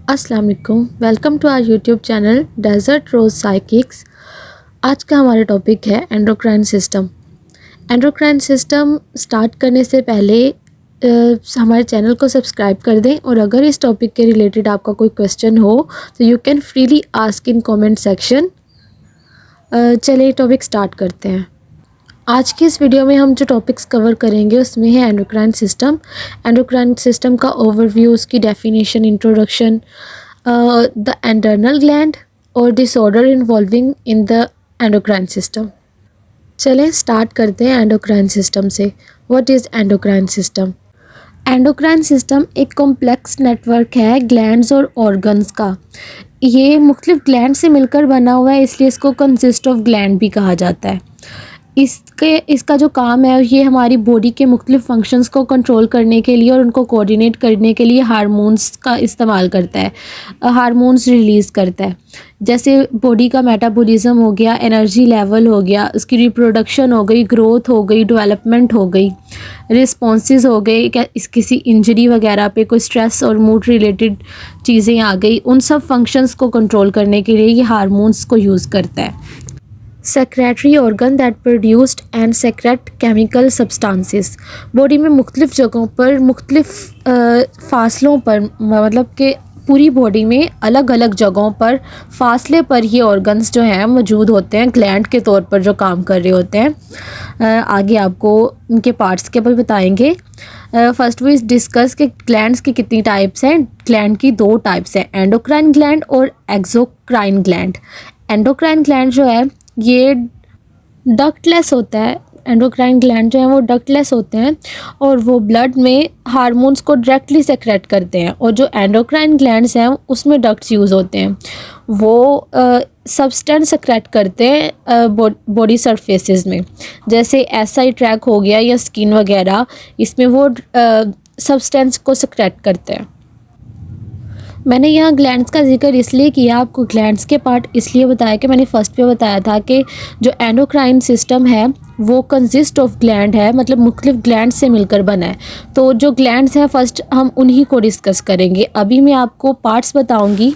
अस्सलाम वालेकुम, welcome to our YouTube channel Desert Rose Psychics. आज का हमारा टॉपिक है endocrine system. Endocrine system start करने से पहले हमारे चैनल को सब्सक्राइब कर दें, और अगर इस टॉपिक के रिलेटेड आपका कोई क्वेश्चन हो तो you can freely ask in comment section. चलिए टॉपिक स्टार्ट करते हैं। आज की इस वीडियो में हम जो टॉपिक्स कवर करेंगे उसमें है एंडोक्राइन सिस्टम, एंडोक्राइन सिस्टम का ओवरव्यू, उसकी डेफिनेशन, इंट्रोडक्शन, द एंडर्नल ग्लैंड और disorder involving in the endocrine system. चलें स्टार्ट करते हैं एंडोक्राइन सिस्टम से। What is endocrine system? Endocrine system एक कॉम्प्लेक्स नेटवर्क है ग्लैंड्स और ऑर्गन्स का। ये मुख्तलिफ ग्लैंड से मिलकर बना हुआ है, इसलिए इसको कंसिस्ट ऑफ ग्लैंड भी कहा जाता है। इसका जो काम है ये हमारी बॉडी के मुख्तलिफ फंक्शंस को कंट्रोल करने के लिए और उनको कोऑर्डिनेट करने के लिए हार्मोन्स का इस्तेमाल करता है, हार्मोन्स रिलीज़ करता है। जैसे बॉडी का मेटाबॉलिज्म हो गया, एनर्जी लेवल हो गया, उसकी रिप्रोडक्शन हो गई, ग्रोथ हो गई, डेवलपमेंट हो गई, रिस्पॉन्सेज हो गए, किसी इंजरी वगैरह पे कोई स्ट्रेस और मूड रिलेटेड चीज़ें आ गई, उन सब फंक्शंस को कंट्रोल करने के लिए ये हार्मोन्स को यूज़ करता है। Secretary organ that produced and secret chemical substances. Body में मुख्तलिफ जगहों पर, मुख्तलिफ फासलों पर, मतलब कि पूरी बॉडी में अलग अलग जगहों पर फासले पर ये ऑर्गन्स जो हैं मौजूद होते हैं, ग्लैंड के तौर पर जो काम कर रहे होते हैं। आगे आपको इनके पार्ट्स के बारे बताएंगे। फर्स्ट वी डिस्कस के ग्लैंड्स की कितनी टाइप्स हैं। ग्लैंड की दो टाइप्स हैं, एंडोक्राइन ग्लैंड और एक्सोक्राइन ग्लैंड। एंडोक्राइन ग्लैंड जो है ये डक्टलेस होता है। एंडोक्राइन ग्लैंड जो है वो डक्टलेस होते हैं और वो ब्लड में हार्मोन्स को डायरेक्टली सेक्रेट करते हैं, और जो एंडोक्राइन ग्लैंड्स हैं उसमें डक्ट्स यूज़ होते हैं, वो सब्सटेंस सेक्रेट करते हैं बॉडी सरफेसेस में, जैसे एसआई ट्रैक हो गया या स्किन वगैरह, इसमें वो सब्सटेंस को सेक्रेट करते हैं। मैंने यहाँ ग्लैंड्स का जिक्र इसलिए किया, आपको ग्लैंड्स के पार्ट इसलिए बताया कि मैंने फर्स्ट पे बताया था कि जो एंडोक्राइन सिस्टम है वो कंसिस्ट ऑफ ग्लैंड है, मतलब मुख्तलिफ ग्लैंड से मिलकर बना है। तो जो ग्लैंड्स हैं फर्स्ट हम उन्हीं को डिस्कस करेंगे। अभी मैं आपको पार्ट्स बताऊँगी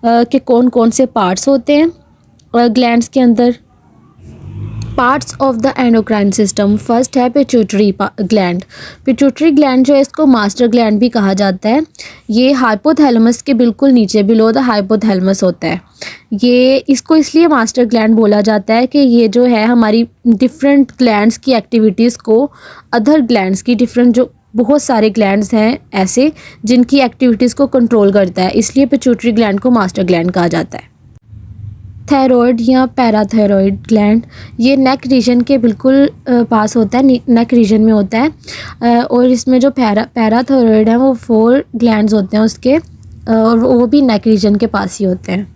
कि कौन कौन से पार्ट्स होते हैं ग्लैंड्स के अंदर। Parts of the endocrine system, first है पिट्यूटरी ग्लैंड। पिट्यूटरी ग्लैंड जो है इसको मास्टर ग्लैंड भी कहा जाता है। ये हाइपोथैलेमस के बिल्कुल नीचे, बिलो द हाइपोथैलेमस होता है। ये इसको इसलिए मास्टर ग्लैंड बोला जाता है कि ये जो है हमारी डिफरेंट ग्लैंड्स की एक्टिविटीज़ को अदर ग्लैंड्स की डिफरेंट, जो बहुत सारे ग्लैंड्स हैं ऐसे जिनकी एक्टिविटीज़ को कंट्रोल करता है, इसलिए पिट्यूटरी ग्लैंड को मास्टर ग्लैंड कहा जाता है। थायराइड या पैराथायराइड ग्लैंड, ये नेक रीजन के बिल्कुल पास होता है, नेक रीजन में होता है, और इसमें जो पैराथायराइड है वो 4 ग्लैंड्स होते हैं उसके, और वो भी नेक रीजन के पास ही होते हैं।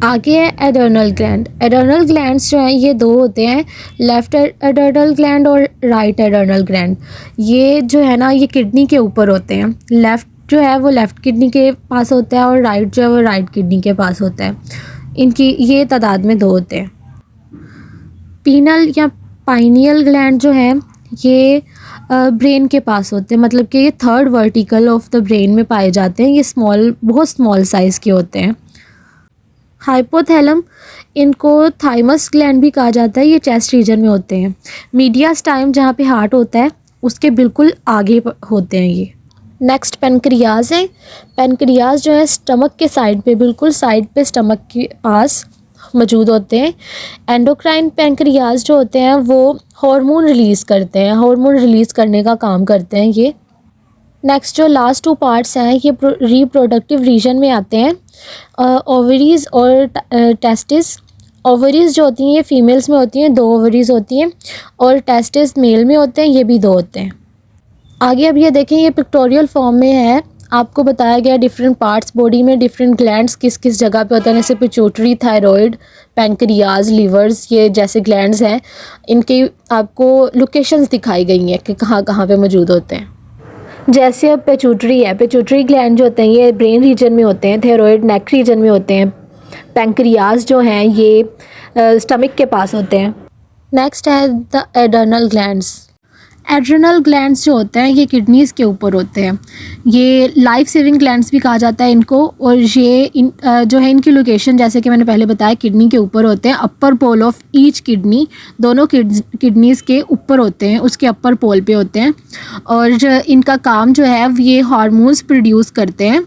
आगे है एडर्नल ग्लैंड। एडर्नल ग्लैंड्स जो हैं ये 2 होते हैं, लेफ़्ट एडर्नल ग्लैंड और राइट एडर्नल ग्लैंड। ये जो है ना ये किडनी के ऊपर होते हैं। लेफ़्ट जो है वो लेफ़्ट किडनी के पास होता है और राइट जो है वो राइट किडनी के पास होता है। इनकी ये तादाद में 2 होते हैं। पीनल या पाइनियल ग्लैंड जो है ये ब्रेन के पास होते हैं, मतलब कि ये 3rd vertical of the brain में पाए जाते हैं। ये बहुत स्मॉल साइज़ के होते हैं। हाइपोथैलम, इनको थाइमस ग्लैंड भी कहा जाता है, ये चेस्ट रीजन में होते हैं। मीडियास्टाइम जहाँ पे हार्ट होता है उसके बिल्कुल आगे होते हैं ये। नेक्स्ट पेनक्रियाज है। पेनक्रियाज जो है स्टमक के साइड पे, बिल्कुल साइड पे स्टमक के पास मौजूद होते हैं। एंडोक्राइन पेनक्रियाज जो होते हैं वो हार्मोन रिलीज़ करते हैं, हार्मोन रिलीज़ करने का काम करते हैं ये। नेक्स्ट जो लास्ट 2 पार्ट्स हैं ये रिप्रोडक्टिव रीजन में आते हैं, ओवरीज और टेस्टिस। ओवरीज जो होती हैं ये फीमेल्स में होती हैं, 2 ओवरीज होती हैं, और टेस्टिस मेल में होते हैं, ये भी 2 होते हैं। आगे अब ये देखें, ये पिक्टोरियल फॉर्म में है, आपको बताया गया डिफरेंट पार्ट्स बॉडी में, डिफरेंट ग्लैंड्स किस किस जगह पे होते हैं, जैसे पिट्यूटरी, थायराइड, पैंक्रियाज, लिवर्स, ये जैसे ग्लैंड्स हैं इनकी आपको लोकेशंस दिखाई गई हैं कि कहाँ कहाँ पे मौजूद होते हैं। जैसे अब पिट्यूटरी है, पिट्यूटरी ग्लैंड जो होते हैं ये ब्रेन रीजन में होते हैं, थायराइड नेक रीजन में होते हैं, पैंक्रियाज जो हैं ये स्टमक के पास होते हैं। नेक्स्ट है the adrenal glands. Adrenal glands जो होते हैं ये किडनीज़ के ऊपर होते हैं, ये लाइफ सेविंग ग्लैंड्स भी कहा जाता है इनको। और ये जो है इनकी लोकेशन जैसे कि मैंने पहले बताया किडनी के ऊपर होते हैं, अपर पोल ऑफ ईच किडनी, दोनों किडनीज़ के ऊपर होते हैं, उसके अपर पोल पे होते हैं। और इनका काम जो है ये हार्मोन्स प्रोड्यूस करते हैं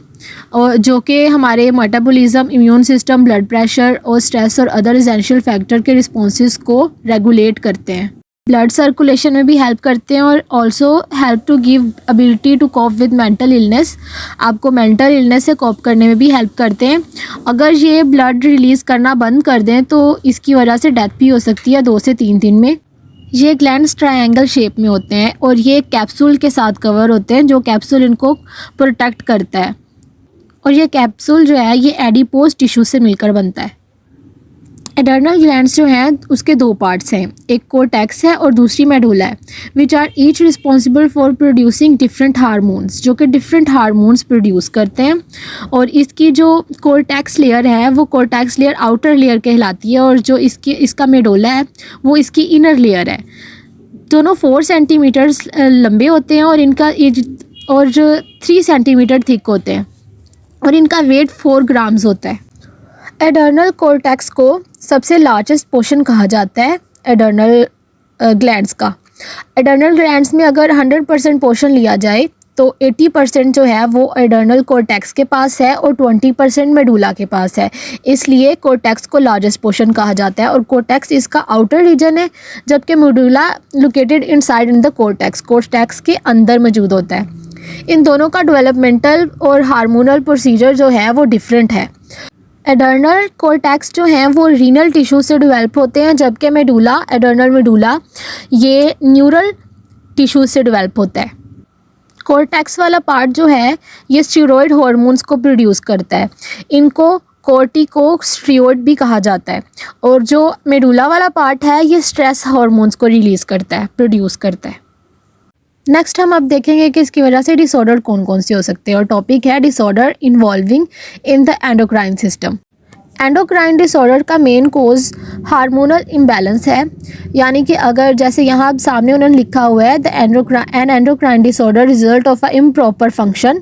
और जो कि हमारे metabolism, immune system, blood pressure और स्ट्रेस और अदर एसेंशियल फैक्टर के रिस्पॉन्सेस को रेगुलेट करते हैं, ब्लड सर्कुलेशन में भी हेल्प करते हैं और also help to give ability to cope with mental illness, आपको मेंटल इलनेस से कॉप करने में भी हेल्प करते हैं। अगर ये ब्लड रिलीज़ करना बंद कर दें तो इसकी वजह से डेथ भी हो सकती है 2 से 3 दिन में। ये ग्लैंड्स ट्रायंगल शेप में होते हैं और ये कैप्सूल के साथ कवर होते हैं, जो कैप्सूल इनको प्रोटेक्ट करता है। और ये कैप्सूल जो है ये एडिपोज टिश्यू से मिलकर बनता है। एडर्नल ग्लैंड्स जो हैं उसके 2 पार्ट्स हैं, एक कोर्टेक्स है और दूसरी मेडुला है, which are each responsible for producing different hormones, जो कि डिफरेंट हार्मोन्स प्रोड्यूस करते हैं। और इसकी जो कोर्टेक्स लेयर है वो कोर्टेक्स लेयर आउटर लेयर कहलाती है और जो इसका मेडुला है वो इसकी इनर लेयर है। दोनों 4 सेंटीमीटर लंबे होते हैं और इनका 3 सेंटीमीटर थिक होते हैं और इनका वेट 4 ग्राम्स होता है। एडर्नल कोर्टेक्स को सबसे लार्जेस्ट पोर्शन कहा जाता है एडर्नल ग्लैंड्स का। एडर्नल ग्लैंड्स में अगर 100% पोर्शन लिया जाए तो 80% जो है वो एडर्नल कोर्टेक्स के पास है और 20% मेडुला के पास है, इसलिए कोर्टेक्स को लार्जेस्ट पोर्शन कहा जाता है। और कोर्टेक्स इसका आउटर रीजन है, जबकि medulla located inside in the cortex के अंदर मौजूद होता है। इन दोनों का डेवलपमेंटल और हार्मोनल प्रोसीजर जो है वो डिफरेंट है। एडर्नल कोर्टेक्स जो हैं वो रीनल टिश्यू से डेवलप होते हैं, जबकि एडर्नल मेडुला ये न्यूरल टिश्यू से डेवलप होता है। कोर्टेक्स वाला पार्ट जो है ये स्टीरॉयड हार्मोन्स को प्रोड्यूस करता है, इनको कोर्टिकोस्टीरॉयड भी कहा जाता है। और जो मेडुला वाला पार्ट है ये स्ट्रेस हार्मोन्स को रिलीज़ करता है, प्रोड्यूस करता है। नेक्स्ट हम अब देखेंगे कि इसकी वजह से डिसऑर्डर कौन कौन से हो सकते हैं और टॉपिक है disorder involving in the endocrine system. Endocrine disorder का मेन कोज हार्मोनल इम्बैलेंस है, यानी कि अगर जैसे यहाँ सामने उन्होंने लिखा हुआ है N endocrine disorder result of a improper function.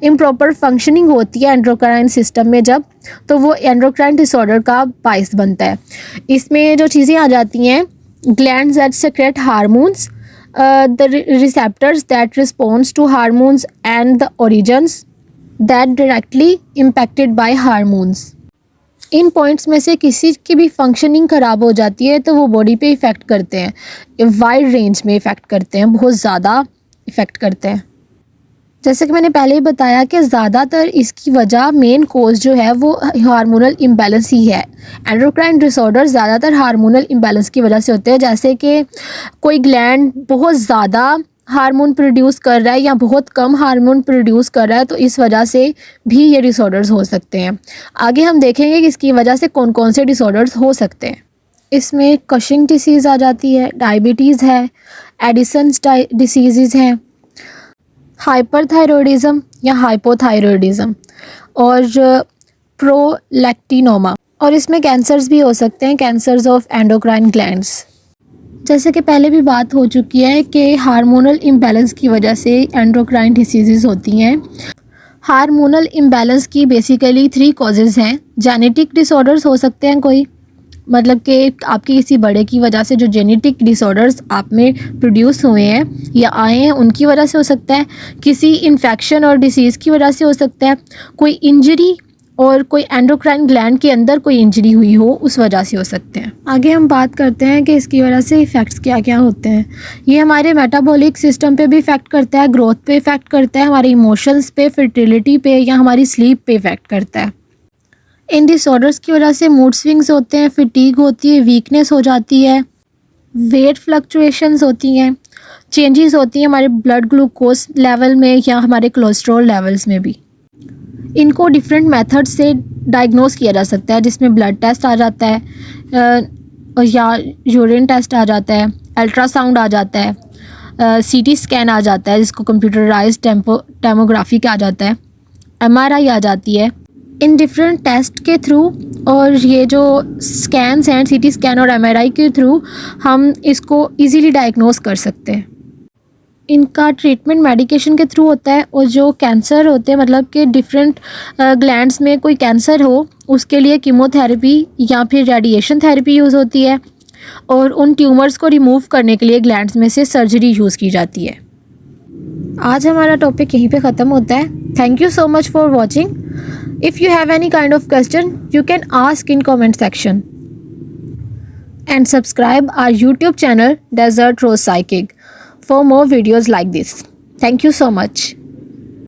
Improper functioning होती है एंडोक्राइन सिस्टम में जब, तो वो एंडोक्राइन डिसऑर्डर का बाइस बनता है। इसमें जो चीज़ें आ जाती हैं, glands that secrete hormones, the receptors that responds to hormones and the organs that directly impacted by hormones। In points में से किसी की भी फंक्शनिंग ख़राब हो जाती है तो वो बॉडी पे इफ़ेक्ट करते हैं, वाइड रेंज में इफ़ेक्ट करते हैं, बहुत ज़्यादा इफ़ेक्ट करते हैं। जैसे कि मैंने पहले ही बताया कि ज़्यादातर इसकी वजह मेन कोज जो है वो हार्मोनल इम्बैलेंस ही है। एंडोक्राइन डिसऑर्डर ज़्यादातर हार्मोनल इम्बैलेंस की वजह से होते हैं, जैसे कि कोई ग्लैंड बहुत ज़्यादा हार्मोन प्रोड्यूस कर रहा है या बहुत कम हार्मोन प्रोड्यूस कर रहा है, तो इस वजह से भी ये डिसऑर्डर्स हो सकते हैं। आगे हम देखेंगे कि इसकी वजह से कौन कौन से डिसऑर्डर्स हो सकते हैं। इसमें कशिंग डिसीज़ आ जाती है, डायबिटीज़ है, एडिसन्स डिसीज़ हैं, हाइपरथायरॉयडिज्म या हाइपोथायरॉयडिज्म और प्रोलैक्टिनोमा। और इसमें कैंसर्स भी हो सकते हैं, कैंसर्स ऑफ एंडोक्राइन ग्लैंड्स। जैसे कि पहले भी बात हो चुकी है कि हार्मोनल इम्बैलेंस की वजह से एंडोक्राइन डिसीज़ होती हैं। हार्मोनल इम्बैलेंस की बेसिकली 3 कॉजेज़ हैं। जेनेटिक डिसऑर्डर्स हो सकते हैं, कोई मतलब कि आपके किसी बड़े की वजह से जो जेनेटिक डिसऑर्डर्स आप में प्रोड्यूस हुए हैं या आए हैं उनकी वजह से हो सकता है, किसी इन्फेक्शन और डिसीज़ की वजह से हो सकता है, कोई इंजरी और कोई एंडोक्राइन ग्लैंड के अंदर कोई इंजरी हुई हो उस वजह से हो सकते हैं। आगे हम बात करते हैं कि इसकी वजह से इफ़ेक्ट्स क्या क्या होते हैं। ये हमारे मेटाबॉलिक सिस्टम पे भी इफ़ेक्ट करता है, ग्रोथ पे इफ़ेक्ट करता है, हमारे इमोशंस पे, फर्टिलिटी पे या हमारी स्लीप पे इफ़ेक्ट करता है। इन डिसऑर्डर्स की वजह से मूड स्विंग्स होते हैं, फिटीग होती है, वीकनेस हो जाती है, वेट फ्लक्चुएशंस होती हैं, चेंजेस होती हैं हमारे ब्लड ग्लूकोज लेवल में या हमारे कोलेस्ट्रॉल लेवल्स में भी। इनको डिफरेंट मेथड से डायग्नोस किया जा सकता है, जिसमें ब्लड टेस्ट आ जाता है या यूरिन टेस्ट आ जाता है, अल्ट्रासाउंड आ जाता है, सीटी स्कैन आ जाता है जिसको कंप्यूटराइज्ड टोमोग्राफी कहा जाता है, एमआरआई आ जाती है। इन डिफरेंट टेस्ट के थ्रू और ये जो स्कैन्स हैं, सीटी स्कैन और एमआरआई के थ्रू हम इसको इजीली डायग्नोस कर सकते हैं। इनका ट्रीटमेंट मेडिकेशन के थ्रू होता है, और जो कैंसर होते हैं मतलब कि डिफरेंट ग्लैंड्स में कोई कैंसर हो उसके लिए कीमोथेरेपी या फिर रेडिएशन थेरेपी यूज़ होती है, और उन ट्यूमर्स को रिमूव करने के लिए ग्लैंड्स में से सर्जरी यूज़ की जाती है। आज हमारा टॉपिक यहीं पे ख़त्म होता है। Thank you so much for watching. If you have any kind of question you can ask in comment section and subscribe our YouTube channel Desert Rose Psychic for more videos like this. Thank you so much.